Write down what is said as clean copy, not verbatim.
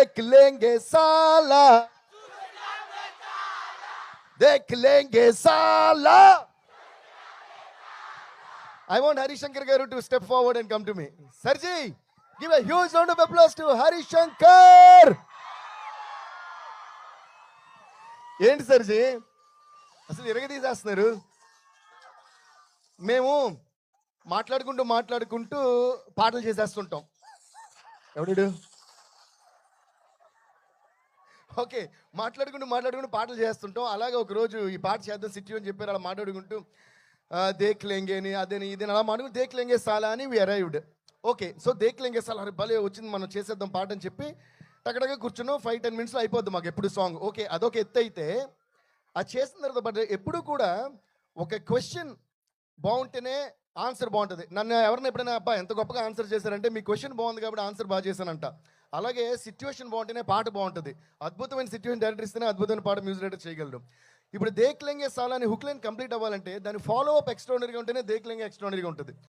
देख लेंगे साला, देख लेंगे साला. I want Harishankar Garu to step forward and come to me. Sarji, give a huge round of applause to Harishankar. ఏంటి సర్జీ అసలు ఎరగదీసేస్తున్నారు? మేము మాట్లాడుకుంటూ పాటలు చేసేస్తుంటాం. ఎవడు ఓకే, మాట్లాడుకుంటూ పాటలు చేస్తుంటాం. అలాగే ఒకరోజు ఈ పాట చేద్దాం సిట్టి అని చెప్పారు. అలా మాట్లాడుకుంటూ దేక్ లేంగే అని అదని ఇదని అలా మాట్లాడుకుంటూ దేక్ లేంగే సాలా అని వి అరైవ్డ్. ఓకే, సో దేక్ లేంగే సాలా భలే వచ్చింది, మనం చేసేద్దాం పాట అని చెప్పి టకటగా కూర్చున్నాం. 5-10 minutesలో అయిపోద్ది మాకు ఎప్పుడు సాంగ్. ఓకే, అదొక ఎత్తు అయితే అది చేసిన తర్వాత బట్ ఎప్పుడు కూడా ఒక క్వశ్చన్ బాగుంటేనే ఆన్సర్ బాగుంటుంది. నన్ను ఎవరైనా ఎప్పుడైనా అబ్బా ఎంత గొప్పగా ఆన్సర్ చేశారంటే మీ క్వశ్చన్ బాగుంది కాబట్టి ఆన్సర్ బాగా చేశానంట. అలాగే సిచ్యువేషన్ బాగుంటేనే పాట బాగుంటుంది. అద్భుతమైన సిచ్యువేషన్ డైరెక్టర్ ఇస్తేనే అద్భుతమైన పాట మ్యూజిక్ డైరెక్టర్ చేయగలరు. ఇప్పుడు దేక్ లేంగే సాలా అని హుక్ లైన్ కంప్లీట్ అవ్వాలంటే దాని ఫాలో అప్ ఎక్స్ట్రాడినరీగా ఉంటేనే దేక్ లేంగే ఎక్స్ట్రాడినరీగా ఉంటుంది.